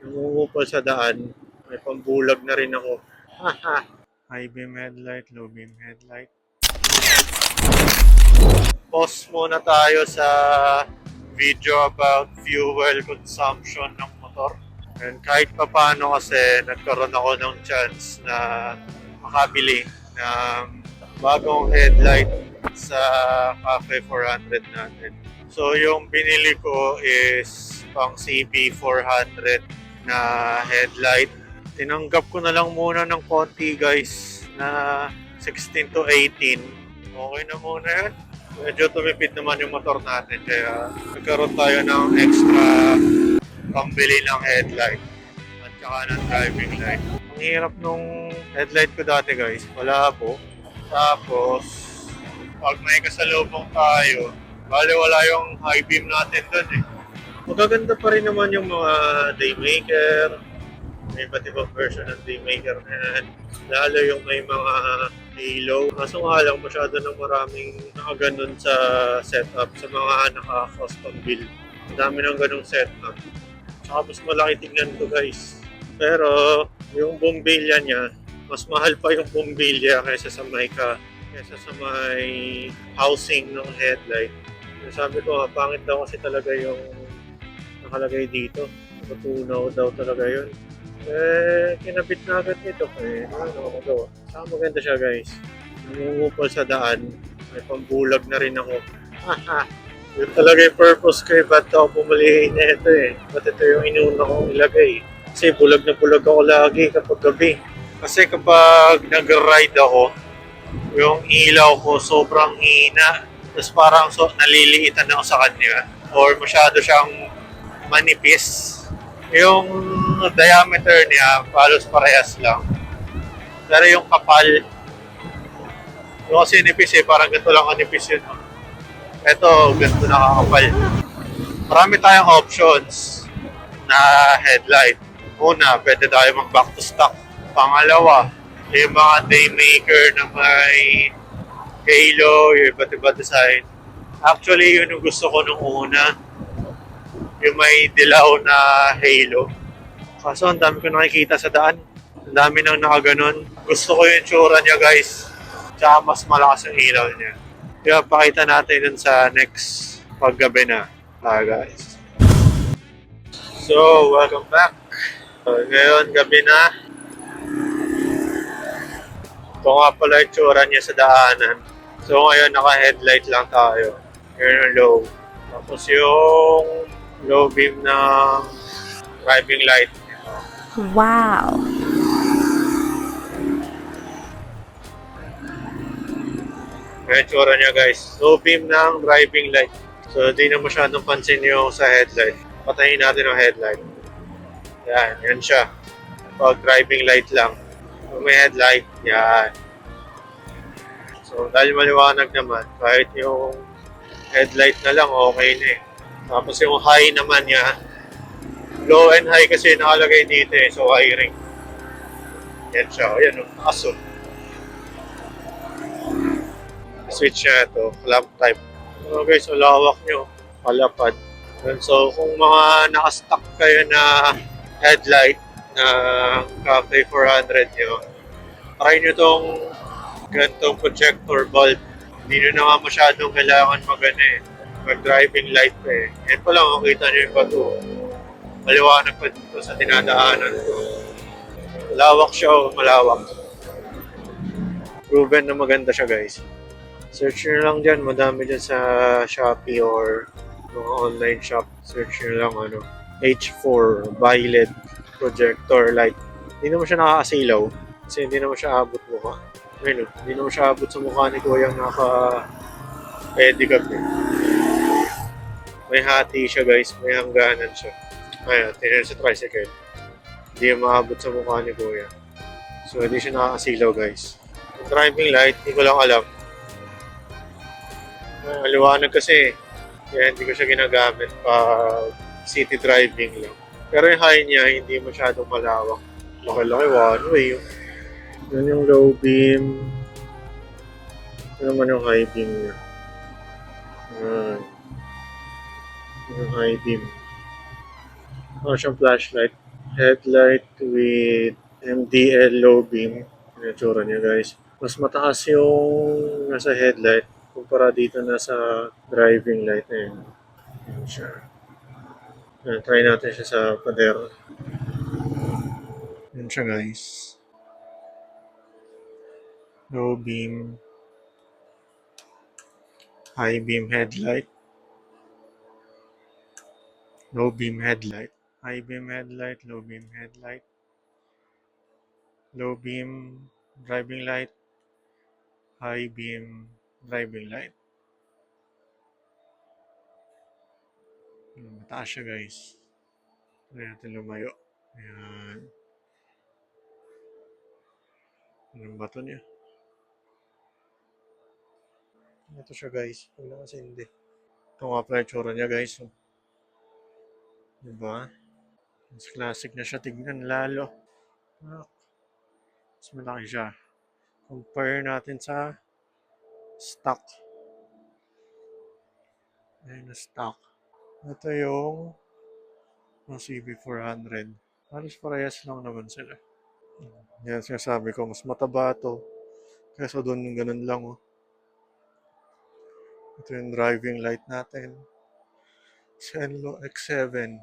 Nangungupal sa daan. May pambulag na rin ako. Haha. High beam headlight, low beam headlight. Pause muna tayo sa video about fuel consumption ng motor. And kahit pa paano kasi nagkaroon ako ng chance na makabili ng bagong headlight sa Cafe 400 natin. So yung binili ko is pang CP400 na headlight. Tinanggap ko na lang muna ng konti guys na 16 to 18. Okay na muna yun. Medyo tumipid naman yung motor natin kaya nagkaroon tayo ng extra pambili ng headlight at saka ng driving light. Ang hirap nung headlight ko dati guys, malabo. Tapos, pag may kasalubong tayo, bale wala yung high beam natin dun eh. Magaganda pa rin naman yung mga Daymaker. May iba't ibang version ng Daymaker na yan. Lalo yung may mga halo. Kaso nga lang masyado ng maraming nakaganon sa setup sa mga naka-custom build. Ang dami ng ganong setup. Tsaka mas malaki tingnan to guys. Pero yung bombilya niya, mas mahal pa yung bombilya kaysa sa may housing ng headlight. Sabi ko, pangit daw kasi talaga yung nakalagay dito. Natunaw daw talaga yun. Kinabit na agad nito. Ano magawa? Saka maganda siya guys. Nangungupal sa daan. May pambulag na rin ako. Haha. Yun talaga yung purpose ko eh. Ba't ako bumali na ito eh. Ba't ito yung inuuna kong ilagay. Kasi bulag na bulag ako lagi kapag gabi. Kasi kapag nag-ride ako, yung ilaw ko sobrang hina. Tapos parang naliliitan ako sa kanya. Or masyado siyang manipis. Yung diameter niya, halos parehas lang. Pero yung kapal, yung kasi nipis eh, parang ganito lang kanipis yun. Ito, ganito nakakapal. Marami tayong options na headlight. Una, pwede tayo mag-back to stock. Pangalawa, yung mga Daymaker na may halo, yung iba't iba design. Actually, yun yung gusto ko nung una. Yung may dilaw na halo. Kaso ang dami ko nakikita sa daan. Ang dami nang nakaganon. Gusto ko yung tsura niya guys. Tsaka mas malakas yung ilaw niya. Kaya pakita natin dun sa next paggabi na. Guys. So, welcome back. Ngayon, gabi na. Ito nga pala yung tsura niya sa daanan. So, ngayon naka-headlight lang tayo. Yun yung low. Tapos yung low beam ng driving light. Wow! Yung tsura niya guys. Low beam ng driving light. So, di na masyadong pansin yung sa headlight. Patayin natin yung headlight. Yan siya. Pag driving light lang. Kung may headlight, yan. So, dahil maliwanag naman, kahit yung headlight na lang, okay na eh. Tapos yung high naman niya, low and high kasi nakalagay dito eh, so wiring. Yan siya, yan o, aso. Switch niya ito, clamp type. So guys, ulawak nyo, palapad. And so kung mga nakastock kayo na headlight na Cafe 400 nyo, try nyo tong gantong projector bulb. Hindi nyo na nga masyadong kailangan mag-driving light pa eh. Yan pa lang, makita nyo yung bato. Maliwanag pa dito sa tinadaanan ko. Malawak siya, malawak. Proven na maganda siya guys. Search nyo lang dyan, madami dyan sa Shopee or mga online shop. Search nyo lang H4 Violet projector light. Hindi naman siya nakakasilaw kasi hindi naman siya abot mukha. Ayun, hindi naman siya abot sa mukha ni Kuya naka-pedicab eh. May hati siya guys, may hangganan siya. Ayun, tingnan sa tricycle. Hindi maabot sa mukha ni Kuya. So, hindi siya nakakasilaw guys. Yung driving light, hindi ko lang alam. Maliwanag kasi, kaya hindi ko siya ginagamit pag city driving lang. Pero yung high niya, hindi masyadong malawak. Laki-laki, one way. Yun yung low beam. Ito naman yung high beam niya. Yung high beam. Siyang flashlight. Headlight with MDL low beam. Yung itsura niya guys. Mas mataas yung nasa headlight kumpara dito na sa driving light na yun. Yun siya. Try natin siya sa pader. Yun siya guys. Low beam, high beam headlight, low beam headlight, high beam headlight, low beam headlight, low beam driving light, high beam driving light. Mataas siya guys. Try natin lumayo. Ayan. Anong bato niya? Ito siya guys. Pag nakasindi. Ito nga pala yung tsura niya guys. Oh. Diba? Mas classic na siya tignan lalo. Ah, mas malaki siya. Compare natin sa stock. Ayun na stock. Ito yung CB400. Halos parehas lang naman sila. Yan sinasabi ko, mas mataba to. Kesa doon yung ganun lang. Oh. Ito yung driving light natin. Zenlo X7.